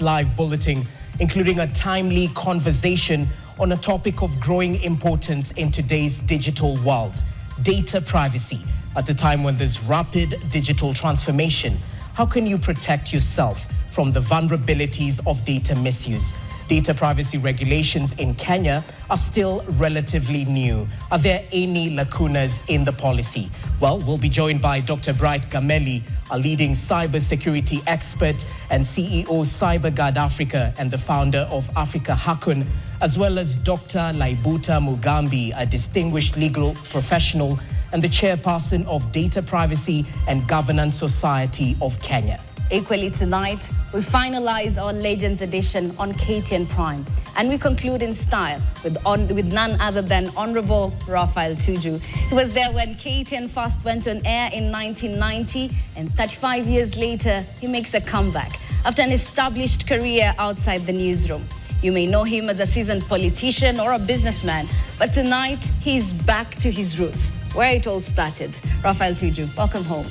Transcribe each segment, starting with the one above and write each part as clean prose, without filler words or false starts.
this live bulletin, including a timely conversation on a topic of growing importance in today's digital world: data privacy. At a time when there's rapid digital transformation, how can you protect yourself from the vulnerabilities of data misuse? Data privacy regulations in Kenya are still relatively new. Are there any lacunas in the policy? Well, we'll be joined by Dr. Bright Gameli, a leading cybersecurity expert and CEO CyberGuard Africa and the founder of Africa Hakun, as well as Dr. Laibuta Mugambi, a distinguished legal professional and the chairperson of Data Privacy and Governance Society of Kenya. Equally tonight, we finalize our Legends edition on KTN Prime. And we conclude in style with none other than Honorable Raphael Tuju. He was there when KTN first went on air in 1990, and 35 years later, he makes a comeback after an established career outside the newsroom. You may know him as a seasoned politician or a businessman, but tonight, he's back to his roots, where it all started. Raphael Tuju, welcome home.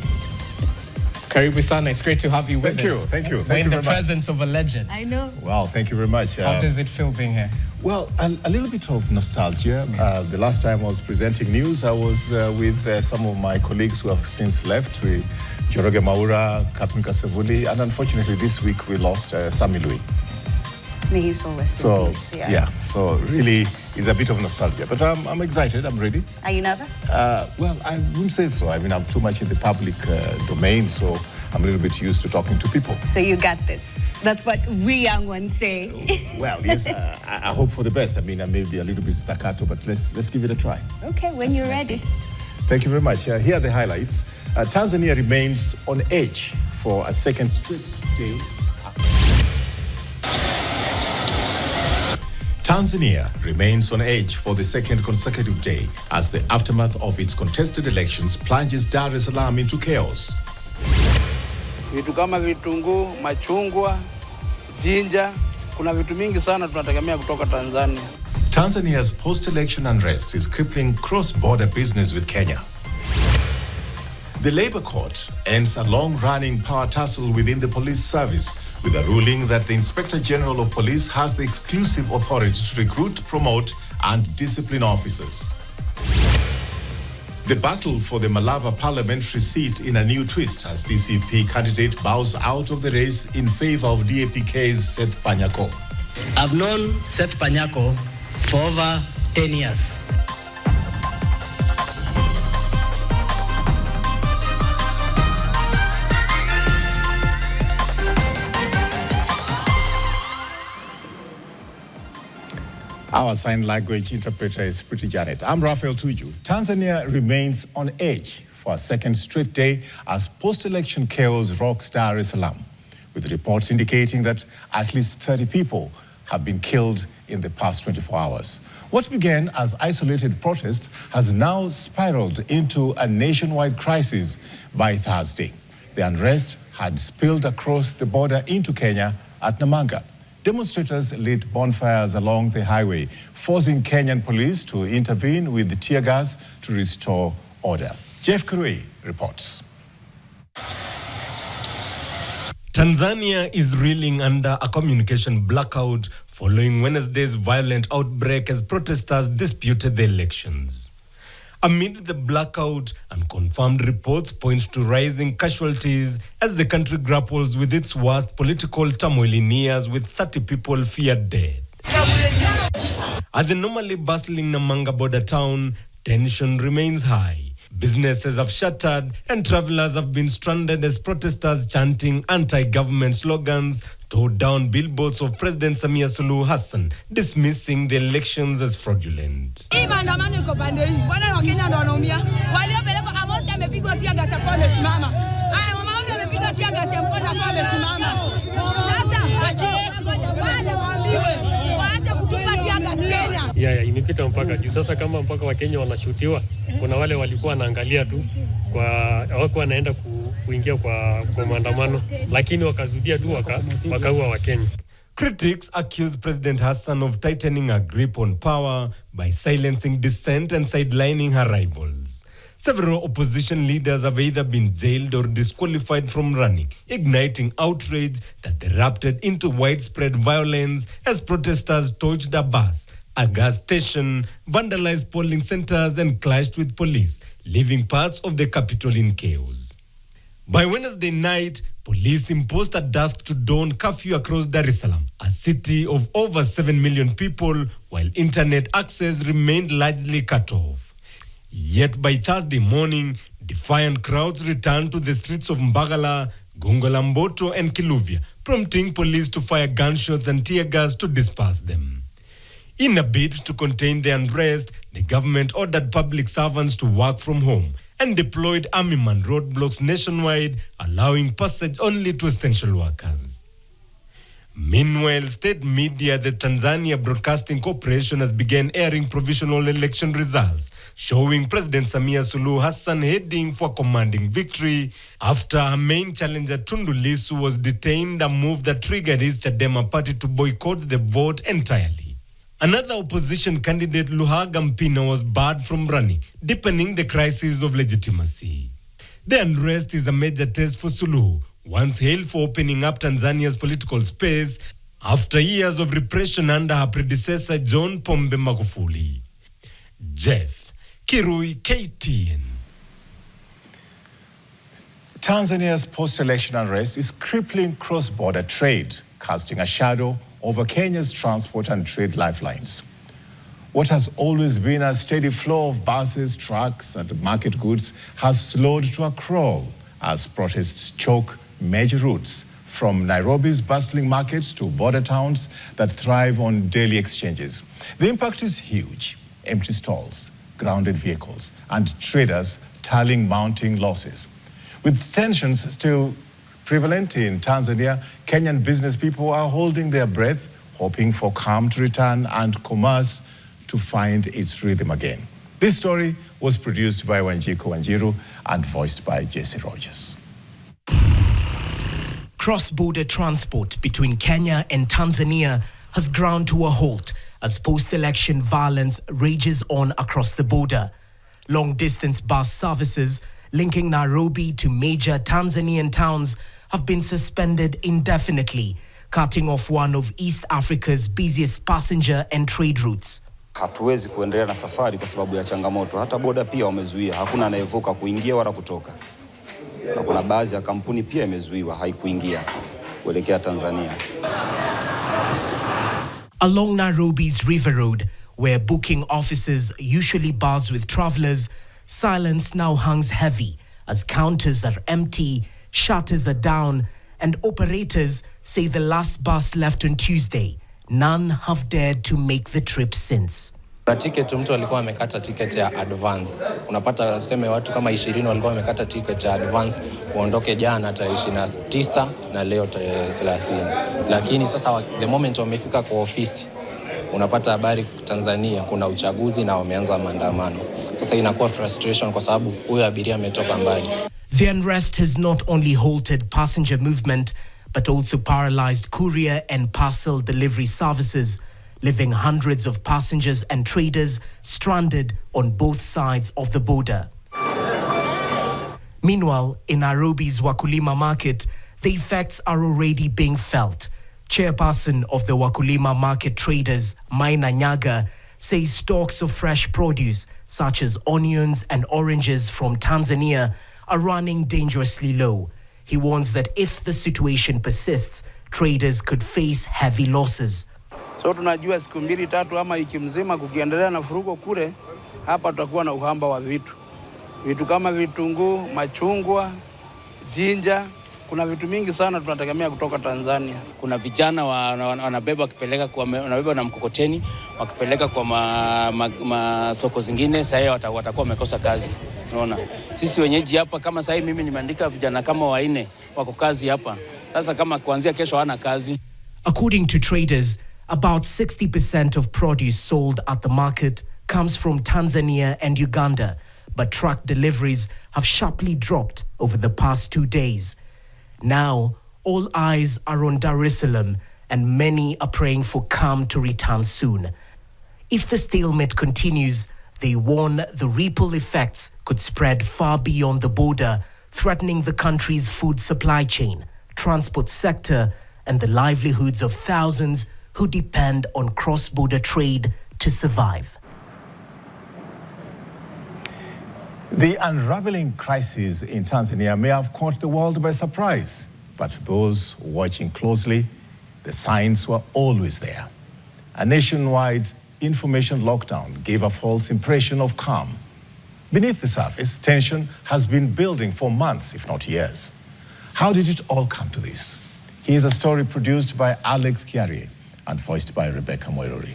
Karibu sana, it's great to have you with us. Thank you. We're in the presence of a legend. I know. Wow, thank you very much. How does it feel being here? Well, a little bit of nostalgia. The last time I was presenting news, I was with some of my colleagues who have since left. Joroge Maura, Captain Kasevuli, and unfortunately this week we lost Sami Lui. May he so rest in peace. So really it's a bit of nostalgia, but I'm excited, I'm ready. Are you nervous? Well, I wouldn't say so. I mean, I'm too much in the public domain, so I'm a little bit used to talking to people. So you got this. That's what we young ones say. Well, yes, I hope for the best. I mean, I may be a little bit staccato, but let's give it a try. Okay, when you're ready. Thank you very much. Here are the highlights. Tanzania remains on edge for a second straight day. Tanzania remains on edge for the second consecutive day as the aftermath of its contested elections plunges Dar es Salaam into chaos. Vitu kama vitunguu, machungwa, jinja, kuna vitu mingi sana tunategemea kutoka Tanzania. Tanzania's post-election unrest is crippling cross-border business with Kenya. The Labour Court ends a long-running power tussle within the police service with a ruling that the Inspector General of Police has the exclusive authority to recruit, promote, and discipline officers. The battle for the Malava parliamentary seat in a new twist as DCP candidate bows out of the race in favor of DAPK's Seth Panyako. I've known Seth Panyako for over 10 years. Our sign language interpreter is Pretty Janet. I'm Raphael Tuju. Tanzania remains on edge for a second straight day as post-election chaos rocks Dar es Salaam, with reports indicating that at least 30 people have been killed in the past 24 hours. What began as isolated protests has now spiraled into a nationwide crisis by Thursday. The unrest had spilled across the border into Kenya at Namanga. Demonstrators lit bonfires along the highway, forcing Kenyan police to intervene with the tear gas to restore order. Jeff Kurui reports. Tanzania is reeling under a communication blackout following Wednesday's violent outbreak as protesters disputed the elections. Amid the blackout, unconfirmed reports point to rising casualties as the country grapples with its worst political turmoil in years, with 30 people feared dead. At the normally bustling Namanga border town, tension remains high. Businesses have shuttered and travelers have been stranded as protesters chanting anti-government slogans tore down billboards of President Samia Suluhu Hassan, dismissing the elections as fraudulent. Imepita mpaka juu. Sasa kama mpaka wa Kenya wanashutiwa, kuna wale walikuwa wanaangalia tu, hawakuwa wanaenda kuingia kwa maandamano, lakini wakazudia tu wakaua wa Kenya. Critics accuse President Hassan of tightening her grip on power by silencing dissent and sidelining her rivals. Several opposition leaders have either been jailed or disqualified from running, igniting outrage that erupted into widespread violence as protesters torched a bus, a gas station, vandalized polling centers and clashed with police, leaving parts of the capital in chaos. By Wednesday night, police imposed a dusk to dawn curfew across Dar es Salaam, a city of over 7 million people, while internet access remained largely cut off. Yet by Thursday morning, defiant crowds returned to the streets of Mbagala, Gongolamboto and Kiluvia, prompting police to fire gunshots and tear gas to disperse them. In a bid to contain the unrest, the government ordered public servants to work from home and deployed army-man roadblocks nationwide, allowing passage only to essential workers. Meanwhile, state media, the Tanzania Broadcasting Corporation, has begun airing provisional election results, showing President Samia Suluhu Hassan heading for commanding victory after her main challenger Tundu Lissu was detained, a move that triggered his Chadema party to boycott the vote entirely. Another opposition candidate, Luhaga Mpina, was barred from running, deepening the crisis of legitimacy. The unrest is a major test for Suluhu, once hailed for opening up Tanzania's political space after years of repression under her predecessor John Pombe Magufuli. Jeff Kirui, KTN. Tanzania's post-election unrest is crippling cross-border trade, casting a shadow over Kenya's transport and trade lifelines. What has always been a steady flow of buses, trucks, and market goods has slowed to a crawl as protests choke major routes from Nairobi's bustling markets to border towns that thrive on daily exchanges. The impact is huge: empty stalls, grounded vehicles, and traders tallying mounting losses. With tensions still prevalent in Tanzania, Kenyan business people are holding their breath, hoping for calm to return and commerce to find its rhythm again. This story was produced by Wanjiko Wanjiru and voiced by Jesse Rogers. Cross-border transport between Kenya and Tanzania has ground to a halt as post-election violence rages on across the border. Long-distance bus services linking Nairobi to major Tanzanian towns have been suspended indefinitely, cutting off one of East Africa's busiest passenger and trade routes. Hatuwezi kuendelea na safari kwa sababu ya changamoto. Hata boda pia wamezuia, hakuna anayevuka kuingia wala kutoka. Na kuna baadhi ya kampuni pia imezuiwa haikuingia kuelekea Tanzania. Along Nairobi's River Road, where booking offices usually buzz with travelers, silence now hangs heavy as counters are empty, shutters are down, and operators say the last bus left on Tuesday. None have dared to make the trip since. Na ticket mtu alikuwa amekata ticket ya advance. Unapata useme watu kama 20 walikuwa wamekata ticket ya advance waondoke jana tarehe 29 na leo tarehe 30. Lakini sasa the moment wamefika kwa ofisi unapata habari Tanzania kuna uchaguzi na wameanza maandamano. Sasa inakuwa frustration kwa sababu huyo abiria ametoka mbali. The unrest has not only halted passenger movement but also paralyzed courier and parcel delivery services, leaving hundreds of passengers and traders stranded on both sides of the border. Meanwhile, in Nairobi's Wakulima market, the effects are already being felt. Chairperson of the Wakulima market traders, Maina Nyaga, says stocks of fresh produce, such as onions and oranges from Tanzania, are running dangerously low. He warns that if the situation persists, traders could face heavy losses. So tunajua siku 2-3 ama wiki mzima kukiendelea na furuko kule, hapa tutakuwa na uhaba wa vitu kama vitunguu, machungwa, jinja. Kuna vitu mingi sana tunategemea kutoka Tanzania. Kuna vijana wanabeba wanabeba na mkokoteni wakipeleka kwa masoko zingine, sasa watakuwa wamekosa kazi. Unaona, sisi wenyeji hapa kama sasa mimi nimeandika vijana kama 4 wako kazi hapa. Sasa kama kuanzia kesho hana kazi. According to traders, about 60% of produce sold at the market comes from Tanzania and Uganda, but truck deliveries have sharply dropped over the past 2 days. Now, all eyes are on Dar es Salaam, and many are praying for calm to return soon. If the stalemate continues, They warn the ripple effects could spread far beyond the border, threatening the country's food supply chain, transport sector, and the livelihoods of thousands who depend on cross-border trade to survive. The unraveling crisis in Tanzania may have caught the world by surprise, but those watching closely, the signs were always there. A nationwide information lockdown gave a false impression of calm. Beneath the surface, tension has been building for months, if not years. How did it all come to this? Here's a story produced by Alex Kiarie and voiced by Rebecca Moirori.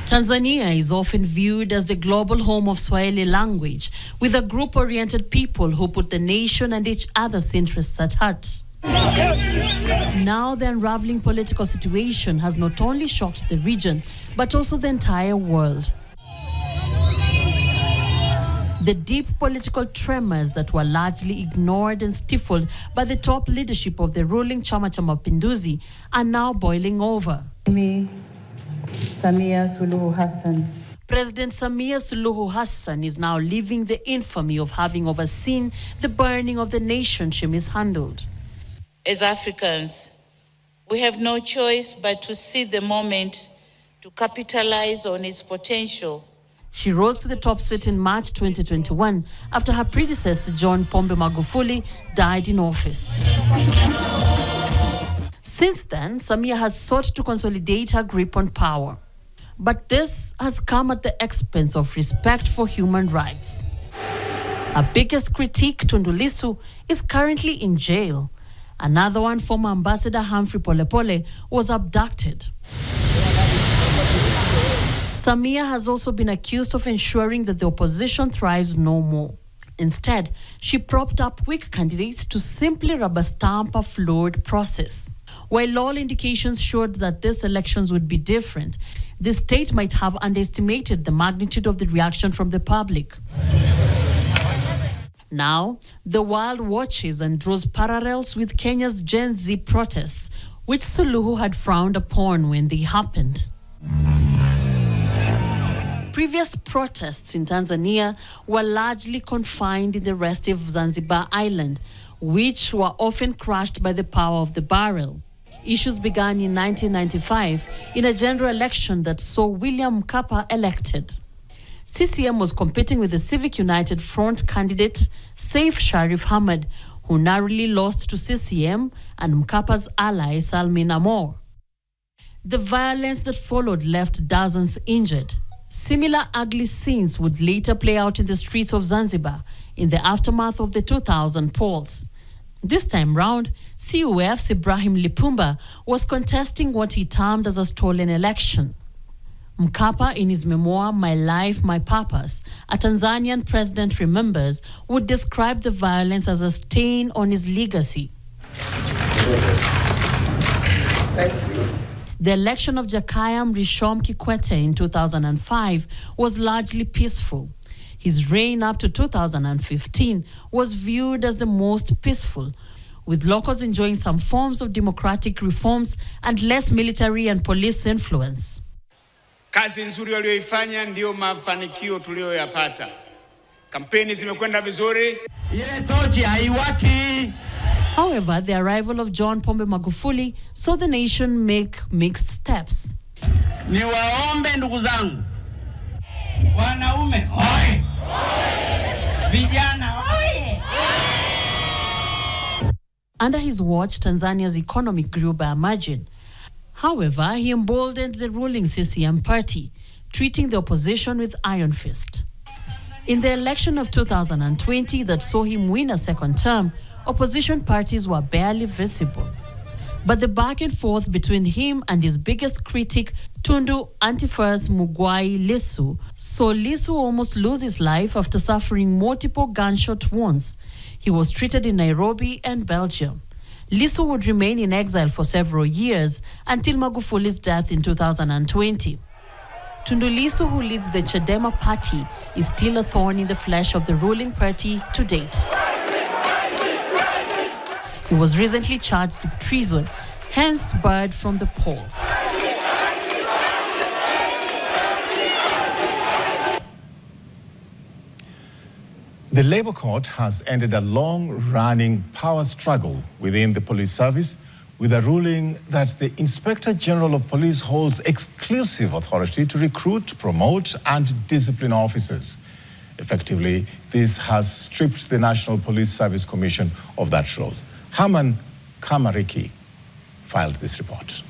Tanzania is often viewed as the global home of Swahili language, with a group-oriented people who put the nation and each other's interests at heart. Now the unraveling political situation has not only shocked the region, but also the entire world. The deep political tremors that were largely ignored and stifled by the top leadership of the ruling Chama cha Mapinduzi are now boiling over. President Samia Suluhu Hassan is now living the infamy of having overseen the burning of the nation she mishandled. As Africans, we have no choice but to seize the moment to capitalize on its potential. She rose to the top seat in March 2021 after her predecessor, John Pombe Magufuli, died in office. Since then, Samia has sought to consolidate her grip on power. But this has come at the expense of respect for human rights. Her biggest critique, Tundu Lissu, is currently in jail. Another one, former Ambassador Humphrey Polepole, was abducted. Samia has also been accused of ensuring that the opposition thrives no more. Instead, she propped up weak candidates to simply rubber stamp a flawed process. While all indications showed that these elections would be different, the state might have underestimated the magnitude of the reaction from the public. Now, the world watches and draws parallels with Kenya's Gen Z protests, which Suluhu had frowned upon when they happened. Previous protests in Tanzania were largely confined in the rest of Zanzibar Island, which were often crushed by the power of the barrel. Issues began in 1995 in a general election that saw William Mkapa elected. CCM was competing with the Civic United Front candidate Saif Sharif Hamad, who narrowly lost to CCM and Mkapa's ally Salmin Amor. The violence that followed left dozens injured. Similar ugly scenes would later play out in the streets of Zanzibar in the aftermath of the 2000 polls. This time round, CUF's Ibrahim Lipumba was contesting what he termed as a stolen election. Mkapa, in his memoir, My Life, My Purpose, a Tanzanian president remembers, would describe the violence as a stain on his legacy. The election of Jakaya Mrisho Kikwete in 2005 was largely peaceful. His reign up to 2015 was viewed as the most peaceful, with locals enjoying some forms of democratic reforms and less military and police influence. Kazi nzuri walioifanya ndio mafanikio tuliyoyapata. Kampeni zimekwenda vizuri. Ile tochi haiwaki. However, the arrival of John Pombe Magufuli saw the nation make mixed steps. Niwaombe ndugu zangu. Wanaume, hoi! Vijana, hoi! Under his watch, Tanzania's economy grew by a margin. However, he emboldened the ruling CCM party, treating the opposition with iron fist. In the election of 2020 that saw him win a second term, opposition parties were barely visible. But the back and forth between him and his biggest critic, Tundu Antiphas Mugwai Lissu, saw Lissu almost lose his life after suffering multiple gunshot wounds. He was treated in Nairobi and Belgium. Lissu would remain in exile for several years until Magufuli's death in 2020. Tundu Lissu, who leads the Chadema party, is still a thorn in the flesh of the ruling party to date. He was recently charged with treason, hence barred from the polls. The Labour Court has ended a long-running power struggle within the police service with a ruling that the Inspector General of Police holds exclusive authority to recruit, promote, and discipline officers. Effectively, this has stripped the National Police Service Commission of that role. Herman Kamariki filed this report.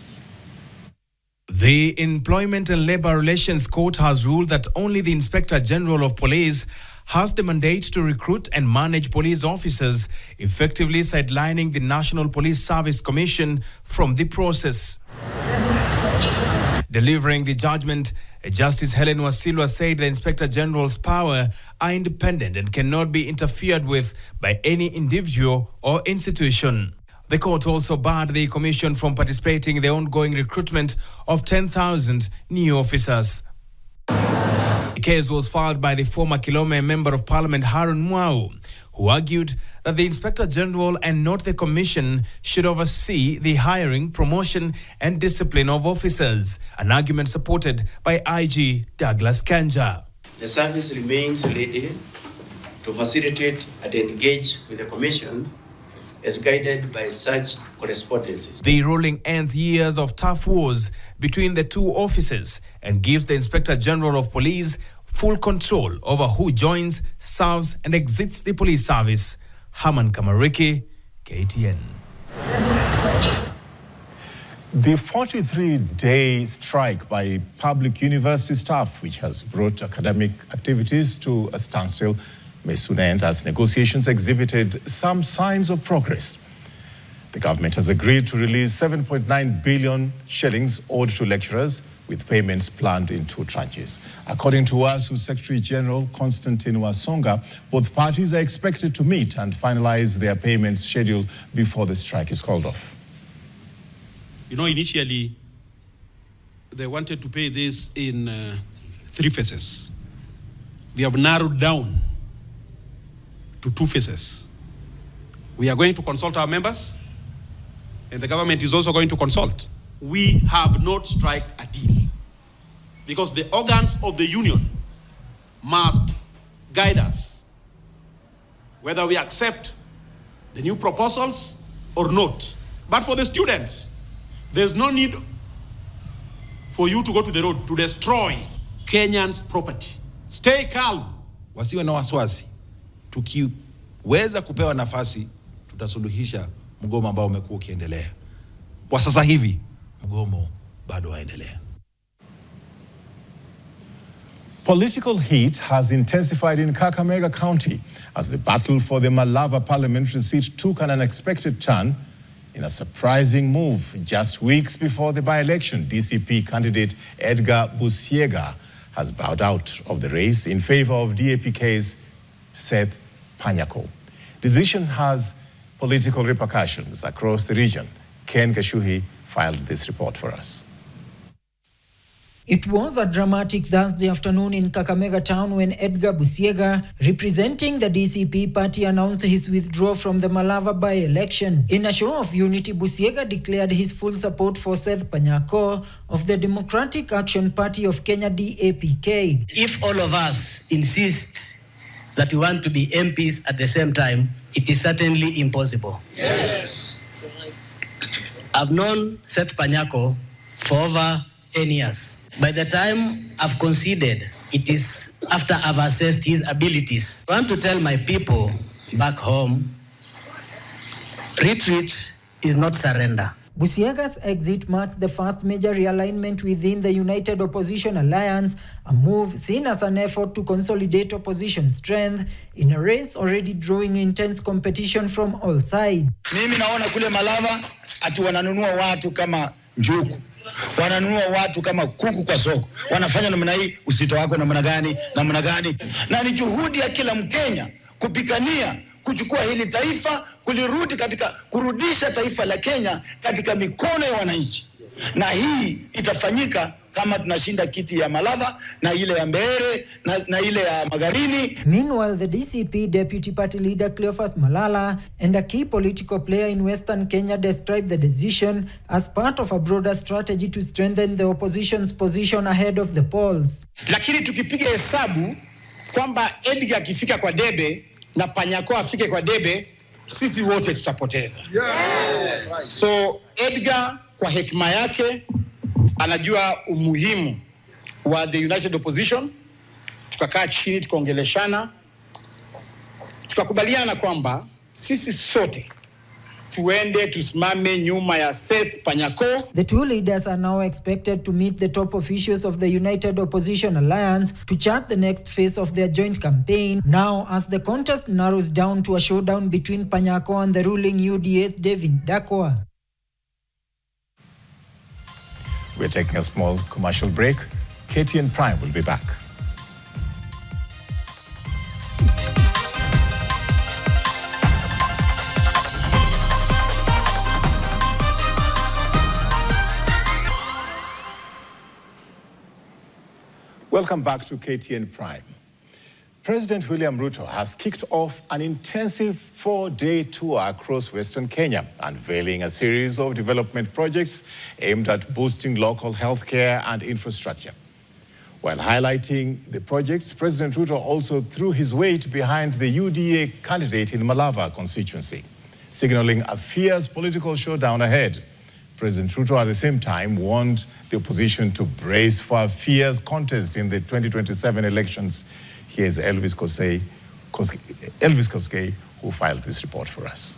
The Employment and Labour Relations Court has ruled that only the Inspector General of Police has the mandate to recruit and manage police officers, effectively sidelining the National Police Service Commission from the process. Delivering the judgment, Justice Helen Wasilwa said the Inspector General's power are independent and cannot be interfered with by any individual or institution. The court also barred the commission from participating in the ongoing recruitment of 10,000 new officers. The case was filed by the former Kilome Member of Parliament Harun Mwau, who argued that the Inspector General and not the Commission should oversee the hiring, promotion and discipline of officers, an argument supported by IG Douglas Kanja. The service remains ready to facilitate and engage with the Commission as guided by such correspondences. The ruling ends years of tough wars between the two offices and gives the Inspector General of Police full control over who joins, serves and exits the police service. Herman Kamariki, KTN. The 43-day strike by public university staff, which has brought academic activities to a standstill, may soon end as negotiations exhibited some signs of progress. The government has agreed to release 7.9 billion shillings owed to lecturers, with payments planned in 2 tranches. According to ASU Secretary General Constantine Wasonga, both parties are expected to meet and finalize their payments schedule before the strike is called off. You know, initially, they wanted to pay this in 3 phases. We have narrowed down to 2 phases. We are going to consult our members, and the government is also going to consult. We have not struck a deal because the organs of the union must guide us whether we accept the new proposals or not. But for the students, there's no need for you to go to the road to destroy Kenyans' property. Stay calm. Wasiwe na wasiwasi. Tukiweza kupewa nafasi, tutasuluhisha mgomo ambao umekuwa ukiendelea. Kwa sasa hivi, mgomo bado waendelea. Political heat has intensified in Kakamega County as the battle for the Malava parliamentary seat took an unexpected turn in a surprising move. Just weeks before the by-election, DCP candidate Edgar Busiega has bowed out of the race in favor of DAPK's Seth Panyako. Decision has political repercussions across the region. Ken Gashuhi filed this report for us. It was a dramatic Thursday afternoon in Kakamega town when Edgar Busiega, representing the DCP party, announced his withdrawal from the Malava by-election. In a show of unity, Busiega declared his full support for Seth Panyako of the Democratic Action Party of Kenya, DAPK. If all of us insist that we want to be MPs at the same time, it is certainly impossible. Yes. I've known Seth Panyako for over 10 years. By the time I've conceded, it is after I've assessed his abilities. I want to tell my people back home, retreat is not surrender. Busiega's exit marks the first major realignment within the United Opposition Alliance, a move seen as an effort to consolidate opposition strength in a race already drawing intense competition from all sides. Mimi naona kule Malava ati wananunua watu kama njuku. Wananunua watu kama kuku kwa soko. Wanafanya namna hii, usito wako namna gani, namna gani. Na ni juhudi ya kila Mkenya kupigania kuchukua hili taifa, kulirudi katika kurudisha taifa la Kenya katika mikono ya wananchi. Na hii itafanyika kama tunashinda kiti ya Malava na ile ya Mbeere na ile ya Magarini. Meanwhile, the DCP Deputy Party Leader Cleophas Malala and a key political player in Western Kenya described the decision as part of a broader strategy to strengthen the opposition's position ahead of the polls. Lakini tukipiga hesabu kwamba Edgar akifika kwa debe na Panyako afike kwa debe, sisi wote tutapoteza. So Edgar kwa hekima yake anajua umuhimu wa the united opposition. Tukakaa chini, tukaongeleshana, tukakubaliana kwamba sisi sote tuende tusimame nyuma ya Seth Panyako. The two leaders are now expected to meet the top officials of the United Opposition Alliance to chart the next phase of their joint campaign. Now, as the contest narrows down to a showdown between Panyako and the ruling UDA's David Dakwa. We're taking a small commercial break. KTN Prime will be back. Welcome back to KTN Prime. President William Ruto has kicked off an intensive 4-day tour across Western Kenya, unveiling a series of development projects aimed at boosting local healthcare and infrastructure. While highlighting the projects, President Ruto also threw his weight behind the UDA candidate in Malava constituency, signaling a fierce political showdown ahead. President Ruto at the same time warned the opposition to brace for a fierce contest in the 2027 elections. Here's Elvis Koskei, who filed this report for us.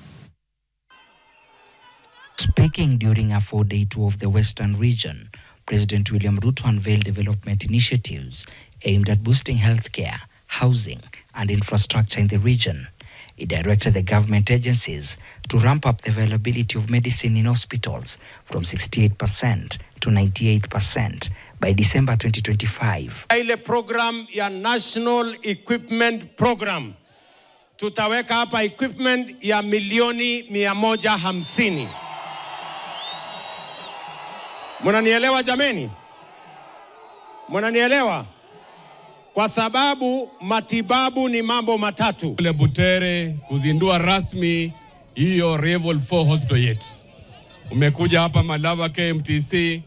Speaking during a 4-day tour of the Western region, President William Ruto unveiled development initiatives aimed at boosting healthcare, housing, and infrastructure in the region. He directed the government agencies to ramp up the availability of medicine in hospitals from 68% to 98% by December 2025. Ile program ya National Equipment Program, tutaweka hapa equipment ya milioni 150. Mnanielewa jameni? Mnanielewa? Kwa sababu matibabu ni mambo matatu. Kule Butere kuzindua rasmi hiyo Level 4 hospital yetu. Umekuja hapa Malava KMTC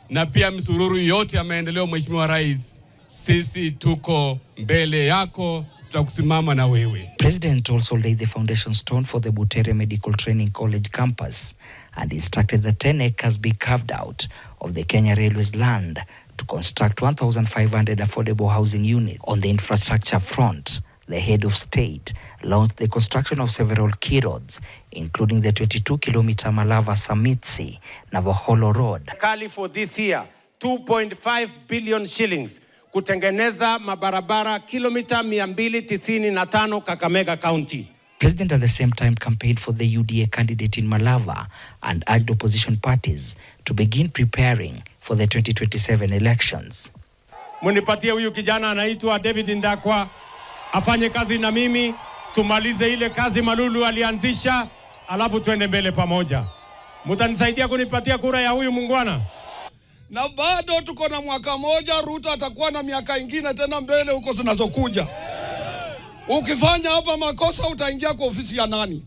na pia msururu yote ya maendeleo Mheshimiwa Rais. Sisi tuko mbele yako, tutakusimama na wewe. President also laid the foundation stone for the Butere Medical Training College campus and instructed that 10 acres be carved out of the Kenya Railways land to construct 1,500 affordable housing units. On the infrastructure front, the head of state launched the construction of several key roads, including the 22-kilometer Malava Samitsi Navakholo Road. Kali for this year, 2.5 billion shillings kutengeneza mabarabara kilomita 295 Kakamega County. President at the same time campaigned for the UDA candidate in Malava and urged opposition parties to begin preparing for the 2027 elections. Munipatie huyu kijana anaitwa David Ndakwa afanye kazi na mimi, tumalize ile kazi Malulu alianzisha, alafu tuende mbele pamoja. Mutanisaidia kunipatia kura ya huyu mungwana? Na bado tuko na mwaka moja, Ruto atakuwa na miaka ingine tena mbele huko zinazokuja. Ukifanya hapa makosa utaingia kwa ofisi ya nani?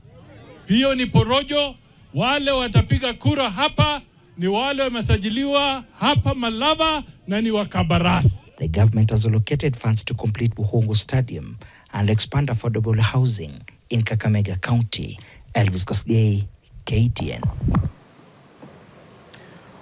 Hiyo ni porojo. Wale watapiga kura hapa ni wale wamesajiliwa hapa Malava na ni wakabarasi. The government has allocated funds to complete Buhungu Stadium and expand affordable housing in Kakamega County. Elvis Koskei, KTN.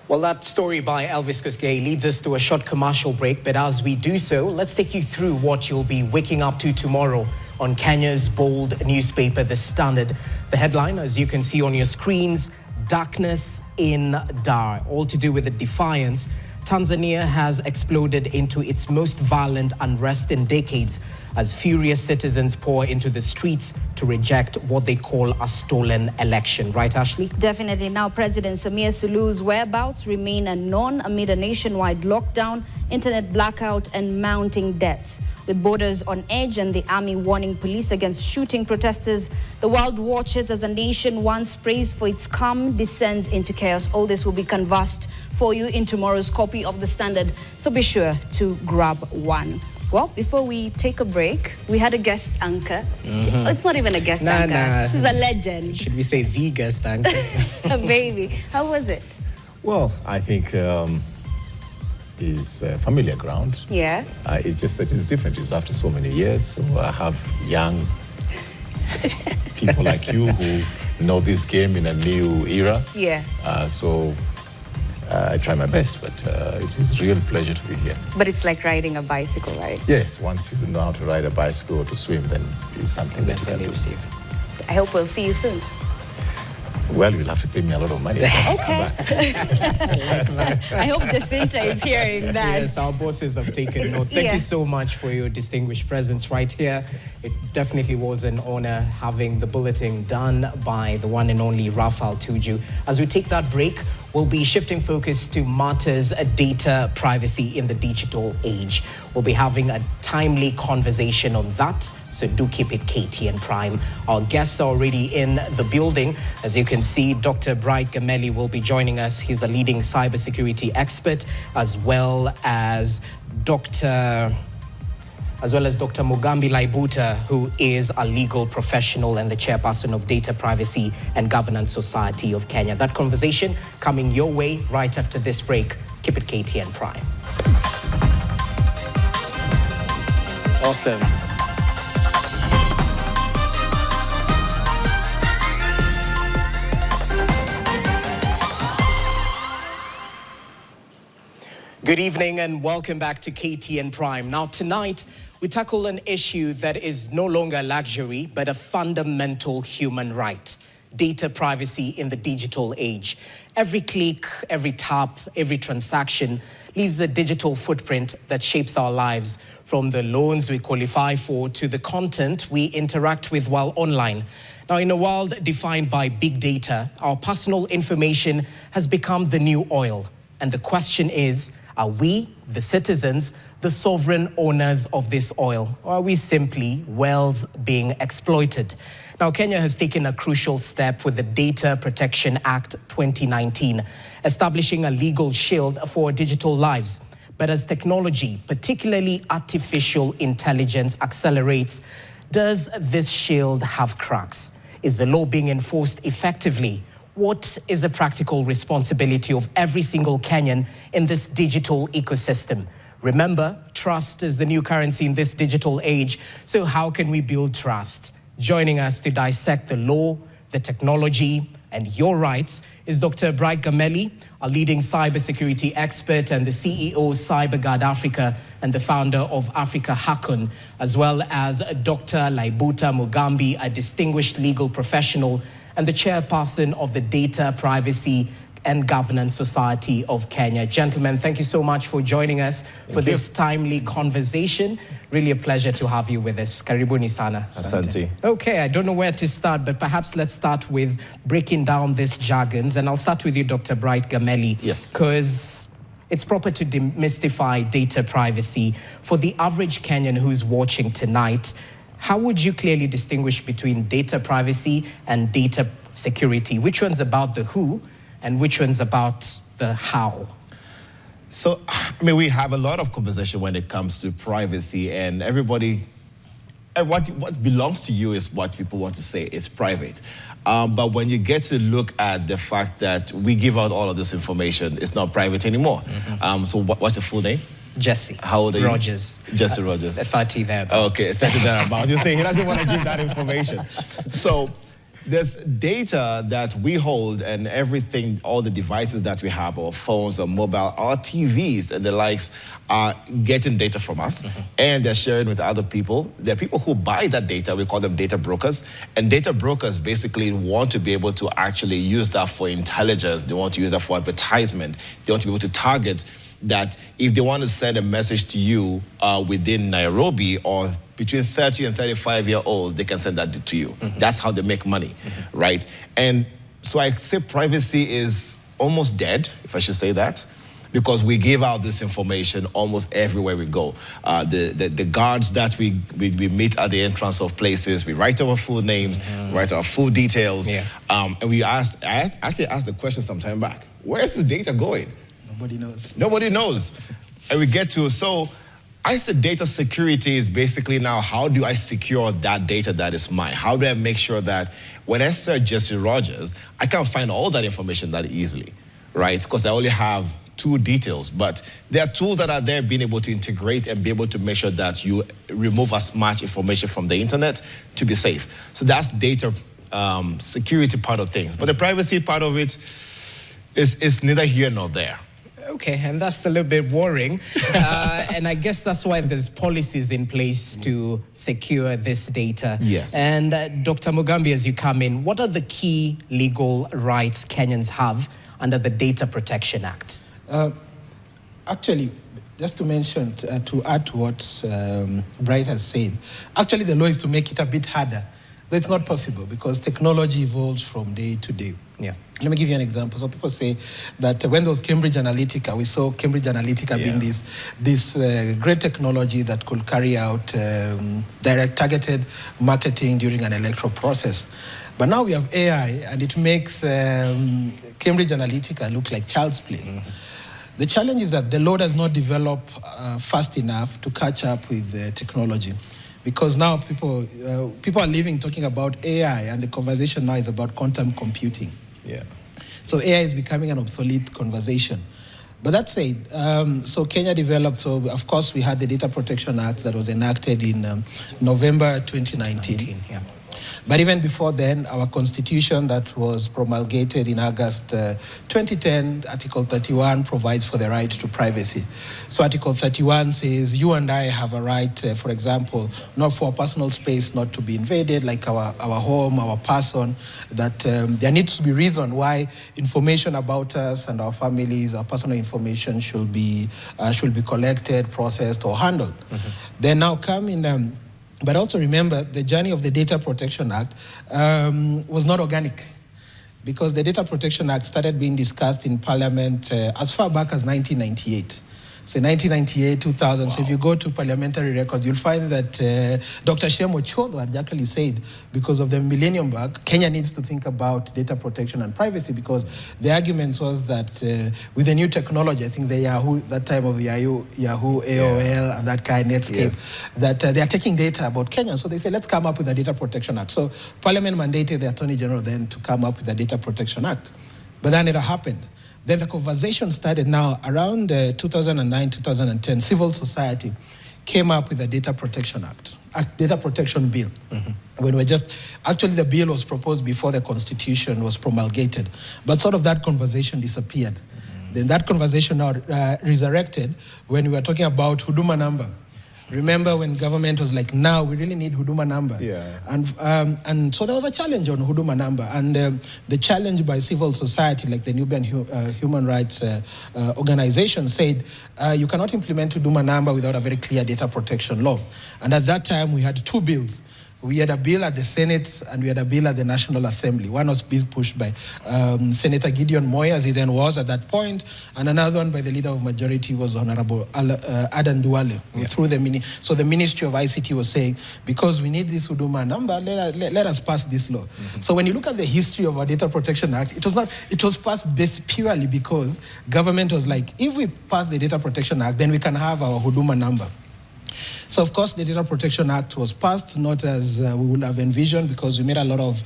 Well, that story by Elvis Koskei leads us to a short commercial break. But as we do so, let's take you through what you'll be waking up to tomorrow on Kenya's bold newspaper, The Standard. The headline, as you can see on your screens, Darkness in Dar, all to do with the defiance. Tanzania has exploded into its most violent unrest in decades as furious citizens pour into the streets to reject what they call a stolen election. Right, Ashley? Definitely. Now, President Samia Suluhu's whereabouts remain unknown amid a nationwide lockdown, internet blackout, and mounting deaths. With borders on edge and the army warning police against shooting protesters, the world watches as a nation once praised for its calm descends into chaos. All this will be canvassed for you in tomorrow's copy of The Standard, so be sure to grab one. Well, before we take a break, we had a guest anchor. It's not even a guest anchor. He's a legend. Should we say the guest anchor? Baby, how was it? Well, I think is familiar ground. Yeah. It's just that it's different. It's after so many years. So I have young people like you who know this game in a new era. Yeah. I try my best, but it is a real pleasure to be here. But it's like riding a bicycle, right? Yes, once you know how to ride a bicycle or to swim, then it's something that you can do. I hope we'll see you soon. Well, you'll have to pay me a lot of money. Okay. I hope Jacinta is hearing that. Yes, our bosses have taken note. Thank you so much for your distinguished presence right here. It definitely was an honor having the bulletin done by the one and only Raphael Tuju. As we take that break, we'll be shifting focus to matters data privacy in the digital age. We'll be having a timely conversation on that, so do keep it KTN Prime. Our guests are already in the building. As you can see, Dr. Bright Gameli will be joining us. He's a leading cybersecurity expert, as well as Dr. Mugambi Laibuta, who is a legal professional and the chairperson of Data Privacy and Governance Society of Kenya. That conversation coming your way right after this break. Keep it KTN Prime. Awesome. Good evening and welcome back to KTN Prime. Now tonight, we tackle an issue that is no longer a luxury, but a fundamental human right: data privacy in the digital age. Every click, every tap, every transaction leaves a digital footprint that shapes our lives, from the loans we qualify for to the content we interact with while online. Now, in a world defined by big data, our personal information has become the new oil. And the question is, are we, the citizens, the sovereign owners of this oil? Or are we simply wells being exploited? Now, Kenya has taken a crucial step with the Data Protection Act 2019, establishing a legal shield for digital lives. But as technology, particularly artificial intelligence, accelerates, does this shield have cracks? Is the law being enforced effectively? What is the practical responsibility of every single Kenyan in this digital ecosystem? Remember, trust is the new currency in this digital age. So how can we build trust? Joining us to dissect the law, the technology, and your rights is Dr. Bright Gameli, a leading cybersecurity expert and the CEO of CyberGuard Africa and the founder of Africa Hackon, as well as Dr. Laibuta Mugambi, a distinguished legal professional and the chairperson of the Data Privacy and Governance Society of Kenya. Gentlemen, thank you so much for joining us for this timely conversation. Really a pleasure to have you with us. Karibuni sana. Asante. Okay, I don't know where to start, but perhaps let's start with breaking down these jargons. And I'll start with you, Dr. Bright Gameli. Yes. Because it's proper to demystify data privacy. For the average Kenyan who's watching tonight, how would you clearly distinguish between data privacy and data security? Which one's about the who and which one's about the how? So, I mean, we have a lot of conversation when it comes to privacy, and everybody, what belongs to you is what people want to say is private. But when you get to look at the fact that we give out all of this information, it's not private anymore. So what's your full name? Jesse. How old are you? Rogers. Jesse Rogers. 30 thereabouts. Okay, 30 thereabouts. You say he doesn't want to give that information. So there's data that we hold, and everything, all the devices that we have, our phones, our mobile, our TVs and the likes are getting data from us, and they're sharing with other people. There are people who buy that data. We call them data brokers. And data brokers basically want to be able to actually use that for intelligence. They want to use that for advertisement. They want to be able to target that if they want to send a message to you within Nairobi or between 30 and 35-year-olds, they can send that to you. That's how they make money, right? And so I say privacy is almost dead, if I should say that, because we give out this information almost everywhere we go. The guards that we meet at the entrance of places, we write our full names, write our full details. And I actually asked the question some time back, where is this data going? Nobody knows. Nobody knows. And we get to, so I said data security is basically now, how do I secure that data that is mine? How do I make sure that when I search Jesse Rogers, I can't find all that information that easily, right? Because I only have too detailed, but there are tools that are there being able to integrate and be able to make sure that you remove as much information from the internet to be safe. So that's data security part of things. But the privacy part of it is neither here nor there. Okay, and that's a little bit worrying. And I guess that's why there's policies in place to secure this data. Yes. And Dr. Mugambi, as you come in, what are the key legal rights Kenyans have under the Data Protection Act? Actually, just to mention, to add to what Bright has said, actually the law is to make it a bit harder. But it's not possible because technology evolves from day to day. Yeah. Let me give you an example. So people say that when there was Cambridge Analytica, we saw Cambridge Analytica being this great technology that could carry out direct targeted marketing during an electoral process. But now we have AI, and it makes Cambridge Analytica look like child's play. Mm-hmm. The challenge is that the law does not develop fast enough to catch up with technology. Because now people are living talking about AI, and the conversation now is about quantum computing. Yeah. So AI is becoming an obsolete conversation. But that said, so Kenya developed, so of course we had the Data Protection Act that was enacted in November 2019. Yeah. But even before then, our constitution that was promulgated in August 2010, Article 31 provides for the right to privacy. So Article 31 says you and I have a right, for example, not for personal space not to be invaded, like our home, our person, that there needs to be reason why information about us and our families, our personal information should be collected, processed, or handled. Mm-hmm. Then now come in... But also remember, the journey of the Data Protection Act was not organic, because the Data Protection Act started being discussed in Parliament as far back as 1998. So 1998, 2000. Wow. So if you go to parliamentary records, you'll find that Dr. Shemo Chodho had actually said, because of the Millennium Bug, Kenya needs to think about data protection and privacy, because the argument was that with the new technology, I think the Yahoo, that time of Yahoo, AOL, and that kind, Netscape, that they are taking data about Kenya. So they say, let's come up with a Data Protection Act. So Parliament mandated the Attorney General then to come up with a Data Protection Act. But that never happened. Then the conversation started now around 2009, 2010. Civil society came up with a Data Protection Act, a Data Protection Bill. Mm-hmm. When actually the bill was proposed before the Constitution was promulgated, but sort of that conversation disappeared. Mm-hmm. Then that conversation now resurrected when we were talking about Huduma number. Remember when government was like, now we really need Huduma number. Yeah. And so there was a challenge on Huduma number. And the challenge by civil society, like the Nubian Human Rights Organization, said, you cannot implement Huduma number without a very clear data protection law. And at that time, we had two bills. We had a bill at the Senate and we had a bill at the National Assembly. One was being pushed by Senator Gideon Moi, as he then was at that point, and another one by the Leader of Majority was Honorable Adan Duale. Yeah. Through so the Ministry of ICT was saying, because we need this Huduma number, let us pass this law. Mm-hmm. So when you look at the history of our Data Protection Act, it was passed based purely because government was like, if we pass the Data Protection Act, then we can have our Huduma number. So, of course, the Data Protection Act was passed not as we would have envisioned, because we made a lot of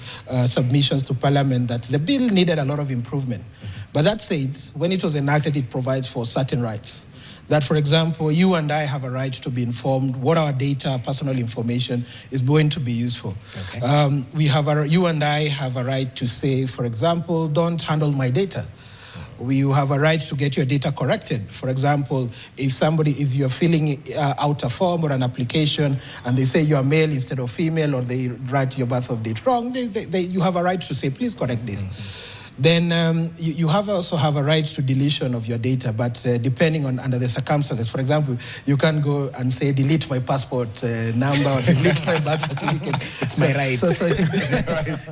submissions to Parliament that the bill needed a lot of improvement. Mm-hmm. But that said, when it was enacted, it provides for certain rights. That, for example, you and I have a right to be informed what our data, personal information is going to be used for. Okay. You and I have a right to say, for example, don't handle my data. You have a right to get your data corrected. For example, if you're filling out a form or an application and they say you're male instead of female, or they write your birth of date wrong, you have a right to say, please correct this. Mm-hmm. Then you also have a right to deletion of your data, but depending on under the circumstances. For example, you can go and say, delete my passport number or delete my birth certificate. It's my right. So it is,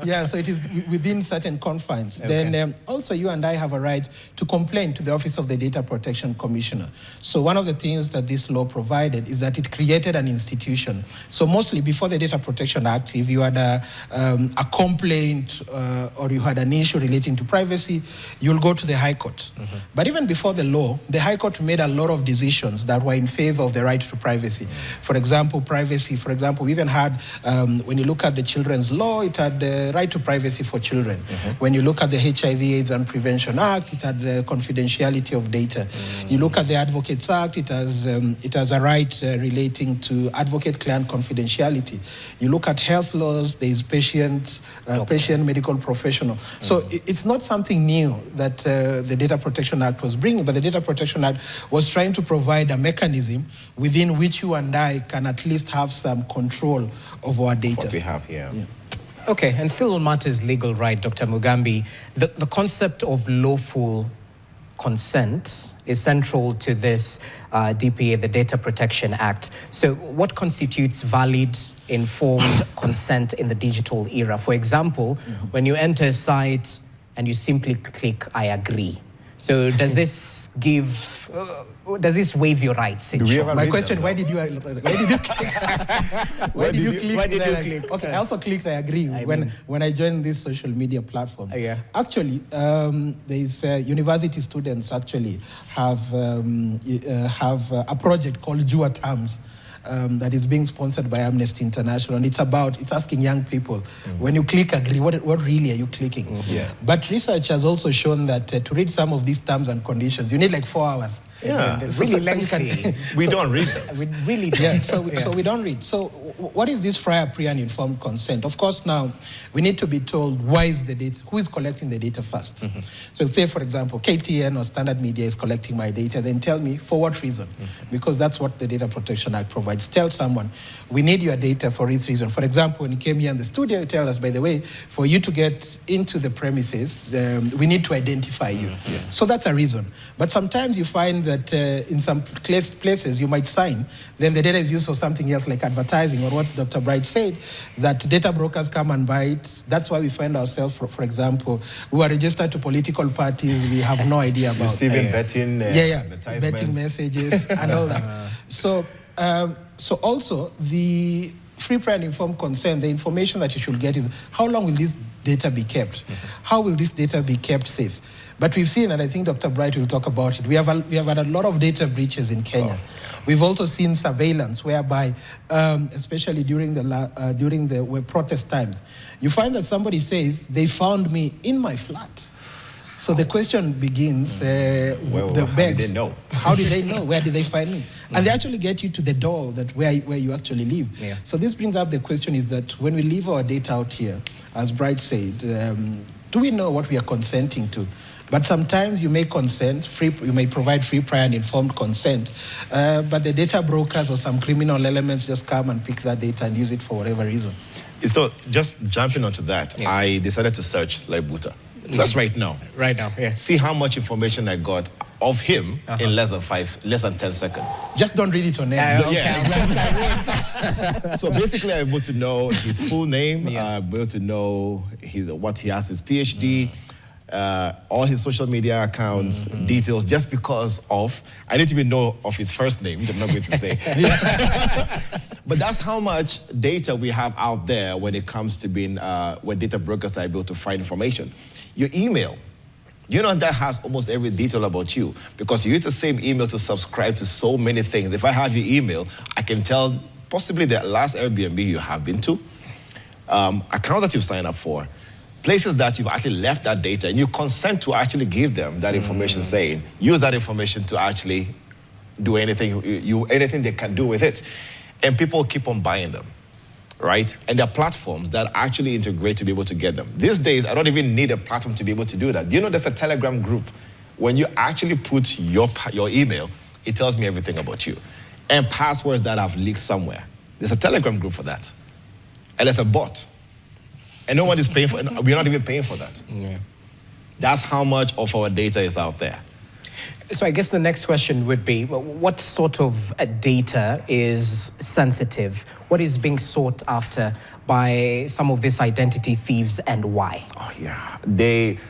yeah, so it is within certain confines. Okay. Then also you and I have a right to complain to the Office of the Data Protection Commissioner. So one of the things that this law provided is that it created an institution. So mostly before the Data Protection Act, if you had a complaint or you had an issue relating into privacy, you'll go to the High Court. But even before the law, the High Court made a lot of decisions that were in favor of the right to privacy. For example, privacy. For example, we even had, when you look at the Children's Law, it had the right to privacy for children. When you look at the HIV/AIDS and Prevention Act, it had the confidentiality of data. You look at the Advocates Act, it has a right relating to advocate-client confidentiality. You look at health laws, there is patient medical professional. So it's not something new that the Data Protection Act was bringing, but the Data Protection Act was trying to provide a mechanism within which you and I can at least have some control of our data. What we have here. Yeah. Okay, and still on matters legal, right, Dr. Mugambi, the concept of lawful consent is central to this DPA, the Data Protection Act. So what constitutes valid, informed consent in the digital era? For example, when you enter a site and you simply click, I agree. So does this give, does this waive your rights? My question, why did you click? Why did you click? Okay, I also clicked I agree when I joined this social media platform. Actually, there's university students actually have a project called Jua Terms. That is being sponsored by Amnesty International, and it's asking young people, when you click agree, what really are you clicking? But research has also shown that to read some of these terms and conditions, you need like 4 hours. Yeah, it's really lengthy. We don't read them. We really don't. Yeah, so we don't read. So what is this prior, pre, and informed consent? Of course, now we need to be told why is the data, who is collecting the data first. So say, for example, KTN or Standard Media is collecting my data, then tell me for what reason, because that's what the Data Protection Act provides. Tell someone, we need your data for this reason. For example, when you came here in the studio, you tell us, by the way, for you to get into the premises, we need to identify you. So that's a reason. But sometimes you find that in some places you might sign, then the data is used for something else like advertising, or what Dr. Bright said, that data brokers come and buy it. That's why we find ourselves, for example, we are registered to political parties we have no idea about. Receiving betting betting messages and all that. So also the free, prior, and informed consent, the information that you should get is how long will this data be kept? How will this data be kept safe? But we've seen, and I think Dr. Bright will talk about it, we have had a lot of data breaches in Kenya. We've also seen surveillance whereby, especially during the protest times, you find that somebody says, they found me in my flat. So the question begins, the begs, how did they know? Where did they find me? And they actually get you to the door where you actually live. So this brings up the question is that when we leave our data out here, as Bright said, do we know what we are consenting to? But sometimes you may consent, you may provide free, prior, and informed consent, but the data brokers or some criminal elements just come and pick that data and use it for whatever reason. So just jumping onto that, I decided to search Buta. That's right now. Right now, yeah. See how much information I got of him in less than 10 seconds. Just don't read it on air. So basically, I'm able to know his full name. I'm able to know what he has, his PhD, all his social media accounts, details, just because of, I didn't even know of his first name, which I'm not going to say. But that's how much data we have out there when it comes to being, when data brokers are able to find information. Your email, that has almost every detail about you, because you use the same email to subscribe to so many things. If I have your email, I can tell possibly the last Airbnb you have been to, accounts that you've signed up for, places that you've actually left that data, and you consent to actually give them that information, saying, use that information to actually do anything they can do with it. And people keep on buying them, right? And there are platforms that actually integrate to be able to get them. These days, I don't even need a platform to be able to do that. There's a Telegram group. When you actually put your email, it tells me everything about you. And passwords that have leaked somewhere. There's a Telegram group for that. And there's a bot. And no one is paying for it. We're not even paying for that. That's how much of our data is out there. So I guess the next question would be, what sort of data is sensitive? What is being sought after by some of these identity thieves, and why?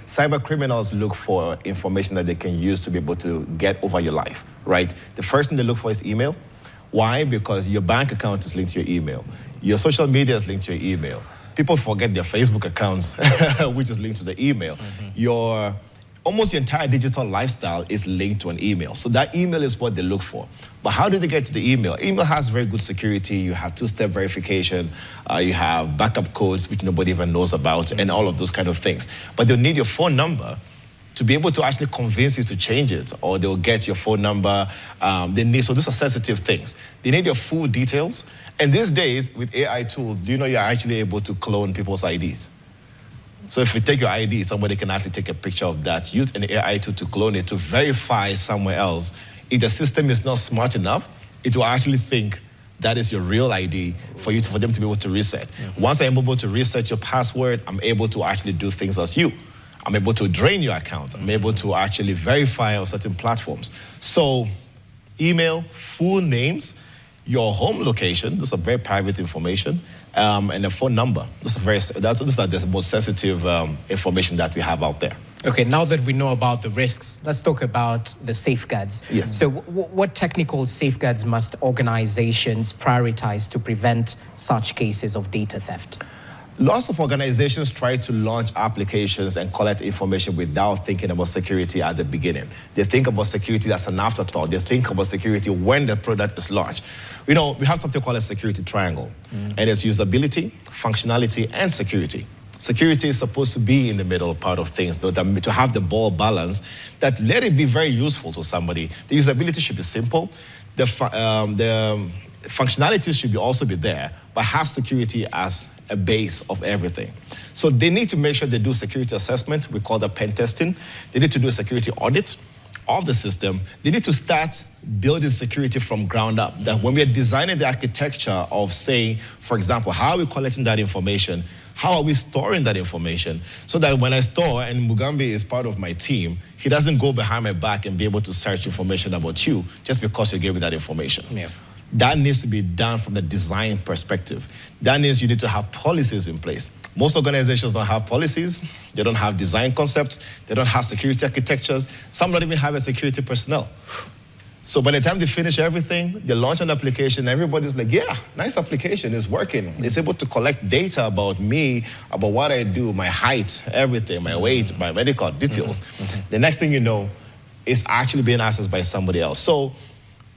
Cyber criminals look for information that they can use to be able to get over your life, right? The first thing they look for is email. Why? Because your bank account is linked to your email. Your social media is linked to your email. people forget their Facebook accounts, which is linked to the email. Almost your entire digital lifestyle is linked to an email. So that email is what they look for. But how do they get to the email? Email has very good security. You have two-step verification. You have backup codes, which nobody even knows about, and all of those kind of things. But they'll need your phone number to be able to actually convince you to change it, or they'll get your phone number. So those are sensitive things. They need your full details. And these days, with AI tools, do you know you're actually able to clone people's IDs? So if you take your ID, somebody can actually take a picture of that, use an AI tool to clone it, to verify somewhere else. If the system is not smart enough, it will actually think that is your real ID for them to be able to reset. Once I'm able to reset your password, I'm able to actually do things as you. I'm able to drain your account. I'm able to actually verify on certain platforms. So email, full names, your home location, those are very private information, and a phone number. Those are the most sensitive information that we have out there. Okay, now that we know about the risks, let's talk about the safeguards. Yes. So what technical safeguards must organizations prioritize to prevent such cases of data theft? Lots of organizations try to launch applications and collect information without thinking about security at the beginning. They think about security as an afterthought. They think about security when the product is launched. We have something called a security triangle, and it's usability, functionality, and security. Security is supposed to be in the middle part of things, to have the ball balance, that let it be very useful to somebody. The usability should be simple. The functionality should also be there, but have security as a base of everything. So they need to make sure they do security assessment. We call that pen testing. They need to do a security audit of the system. They need to start building security from ground up. That when we are designing the architecture of saying, for example, how are we collecting that information? How are we storing that information? So that when I store, and Mugambi is part of my team, he doesn't go behind my back and be able to search information about you just because you gave me that information. Yeah. That needs to be done from the design perspective. That means you need to have policies in place. Most organizations don't have policies. They don't have design concepts. They don't have security architectures. Some don't even have a security personnel. So by the time they finish everything, they launch an application, everybody's like, yeah, nice application, it's working. It's able to collect data about me, about what I do, my height, everything, my weight, my medical details. The next thing you know, it's actually being accessed by somebody else. So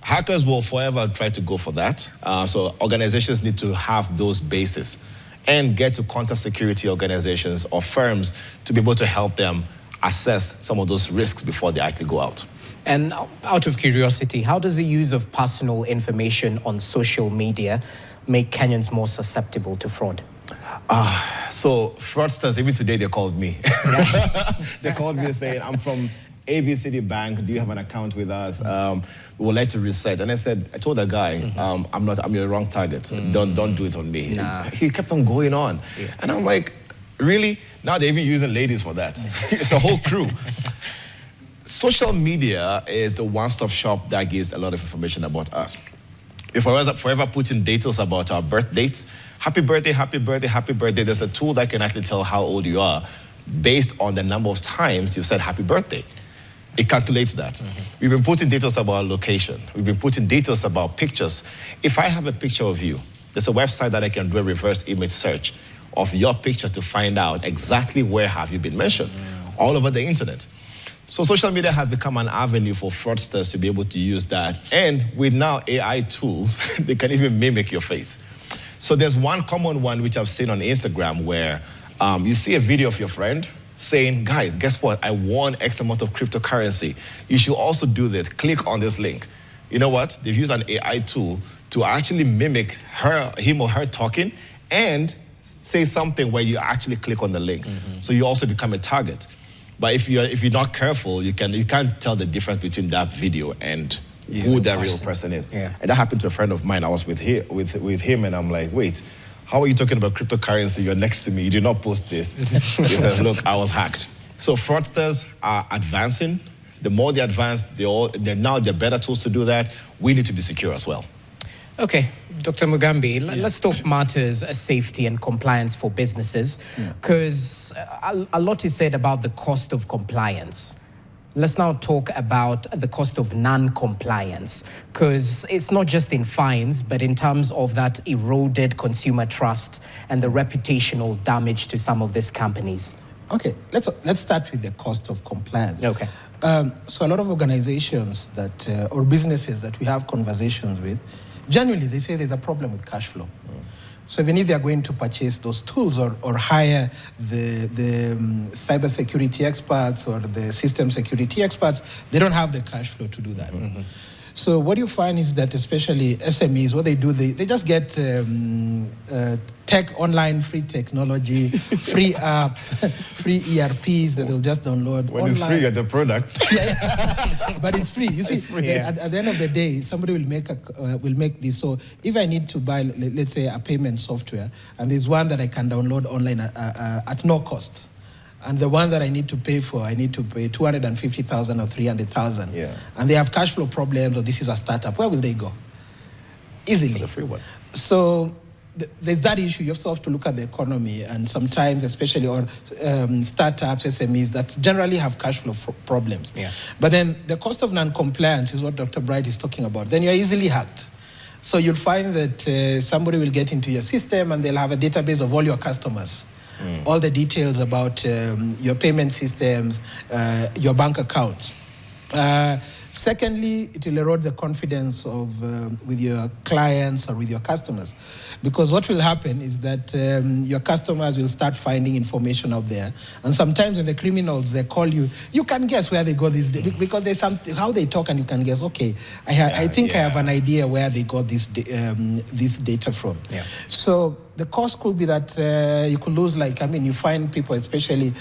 hackers will forever try to go for that. So organizations need to have those bases and get to counter security organizations or firms to be able to help them assess some of those risks before they actually go out. And out of curiosity, how does the use of personal information on social media make Kenyans more susceptible to fraud? So fraudsters, even today they called me. They called me saying, I'm from ABCD Bank, do you have an account with us? We would like to reset. And I told the guy, I'm your wrong target. Don't do it on me. Nah. He kept on going on. Yeah. And I'm like, really? Now they're even using ladies for that. It's a whole crew. Social media is the one-stop shop that gives a lot of information about us. If we're forever putting details about our birth dates, happy birthday, happy birthday, happy birthday, there's a tool that can actually tell how old you are based on the number of times you've said happy birthday. It calculates that. We've been putting details about location. We've been putting details about pictures. If I have a picture of you, there's a website that I can do a reverse image search of your picture to find out exactly where have you been mentioned, all over the internet. So social media has become an avenue for fraudsters to be able to use that. And with now AI tools, they can even mimic your face. So there's one common one which I've seen on Instagram where you see a video of your friend saying, guys, guess what? I won X amount of cryptocurrency. You should also do that. Click on this link. You know what? They've used an AI tool to actually mimic him or her talking and say something where you actually click on the link. So you also become a target. But if you're not careful, you can't tell the difference between that video and who that real person is. Yeah. And that happened to a friend of mine. I was with him, and I'm like, wait, how are you talking about cryptocurrency? You're next to me. You did not post this. He says, look, I was hacked. So fraudsters are advancing. The more they advance, now there are better tools to do that. We need to be secure as well. Okay, Dr. Mugambi, let's talk matters safety and compliance for businesses, because a lot is said about the cost of compliance. Let's now talk about the cost of non-compliance, because it's not just in fines, but in terms of that eroded consumer trust and the reputational damage to some of these companies. Okay, let's start with the cost of compliance. Okay. So a lot of organizations that or businesses that we have conversations with, generally they say there's a problem with cash flow. So even if they are going to purchase those tools or hire the cybersecurity experts or the system security experts, they don't have the cash flow to do that. So what you find is that especially SMEs, what they do, they just get tech online, free technology, free apps, free ERPs that they'll just download when online. it's free, get the product. But it's free. You see, free, yeah. at the end of the day, somebody will make this. So if I need to buy, let's say, a payment software, and there's one that I can download online at no cost, and the one that I need to pay for, I need to pay 250,000 or 300,000, and they have cash flow problems, or this is a startup, where will they go? Easily. It's a free one. So there's that issue. You also have to look at the economy, and sometimes, especially startups, SMEs that generally have cash flow problems. But then the cost of non-compliance is what Dr. Bright is talking about. Then you're easily hacked. So you'll find that somebody will get into your system and they'll have a database of all your customers. All the details about your payment systems, your bank accounts. Secondly, it will erode the confidence of with your clients or with your customers, because what will happen is that your customers will start finding information out there, and sometimes when the criminals they call you, you can guess where they got this because there's something how they talk, and you can guess. Okay, I think I have an idea where they got this data from. So the cost could be that you could lose, you find people, especially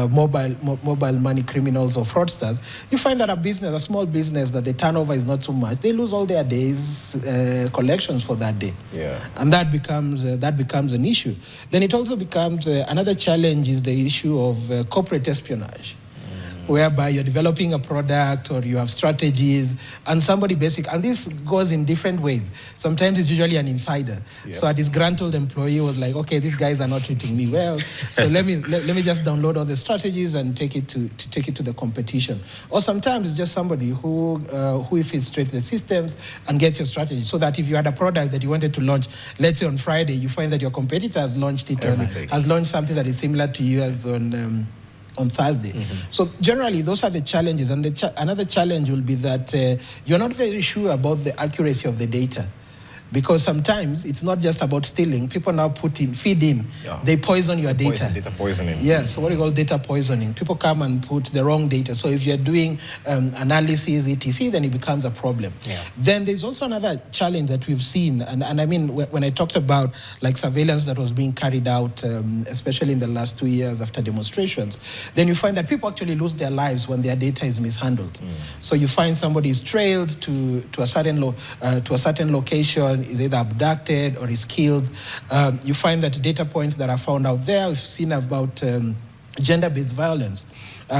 mobile money criminals or fraudsters, you find that a small business that the turnover is not too much, they lose all their days collections for that day. And that becomes an issue. Then it also becomes another challenge is the issue of corporate espionage, whereby you're developing a product or you have strategies and somebody and this goes in different ways. Sometimes it's usually an insider. So a disgruntled employee was like, okay, these guys are not treating me well, so let me just download all the strategies and take it to the competition. Or sometimes it's just somebody who infiltrates the systems and gets your strategy, so that if you had a product that you wanted to launch, let's say on Friday, you find that your competitor has launched it has launched something that is similar to you as on Thursday. So generally, those are the challenges. And another challenge will be that you're not very sure about the accuracy of the data. Because sometimes it's not just about stealing. People now feed in. They poison your data. Data poisoning. Yeah, so what we call data poisoning. People come and put the wrong data. So if you're doing analysis, etc., then it becomes a problem. Then there's also another challenge that we've seen. And I mean, when I talked about surveillance that was being carried out, especially in the last 2 years after demonstrations, then you find that people actually lose their lives when their data is mishandled. So you find somebody is trailed to a certain location, is either abducted or is killed. You find that data points that are found out there, we've seen about gender-based violence,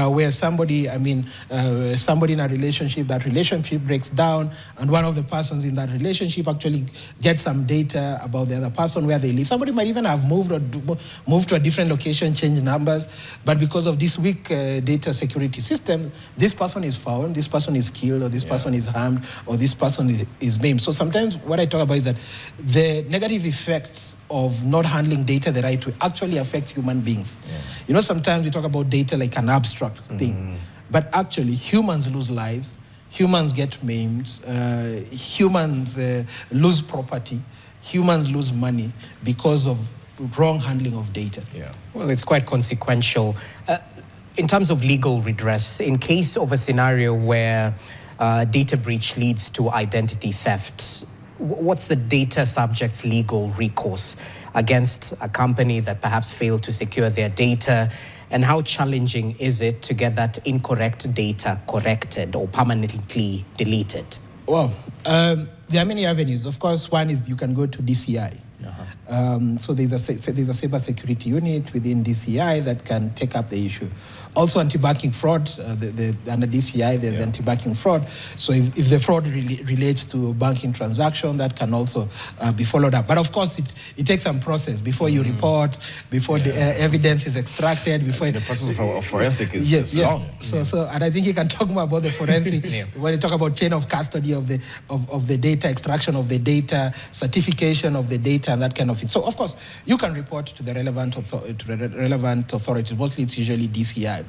where somebody in a relationship, that relationship breaks down, and one of the persons in that relationship actually gets some data about the other person, where they live. Somebody might even have moved to a different location, changed numbers, but because of this weak data security system, this person is found, this person is killed, or this person is harmed, or this person is maimed. So sometimes what I talk about is that the negative effects of not handling data the right way actually affects human beings. You know, sometimes we talk about data like an abstract thing, but actually humans lose lives, humans get maimed, humans lose property, humans lose money because of wrong handling of data. Well, it's quite consequential. In terms of legal redress, in case of a scenario where data breach leads to identity theft, what's the data subject's legal recourse against a company that perhaps failed to secure their data? And how challenging is it to get that incorrect data corrected or permanently deleted? Well, there are many avenues. Of course, one is you can go to DCI. So there's a cyber security unit within DCI that can take up the issue. Also anti-banking fraud, under DCI there's anti-banking fraud. So if the fraud relates to banking transaction, that can also be followed up. But of course it takes some process before you report, before the evidence is extracted, before the process of forensic is long. So and I think you can talk more about the forensic when you talk about chain of custody of the data, extraction of the data, certification of the data, and that kind of thing. So of course you can report to the relevant authorities. Mostly it's usually DCI.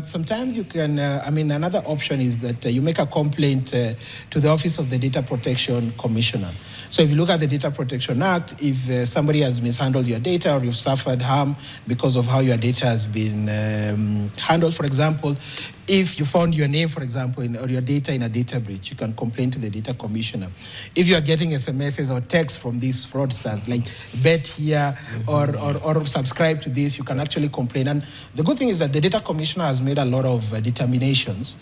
Sometimes you can, another option is that you make a complaint to the Office of the Data Protection Commissioner. So if you look at the Data Protection Act, if somebody has mishandled your data or you've suffered harm because of how your data has been handled, for example, if you found your name, for example, or your data in a data breach, you can complain to the data commissioner. If you are getting SMSs or texts from these fraudsters, like bet here or subscribe to this, you can actually complain. And the good thing is that the data commissioner has made a lot of determinations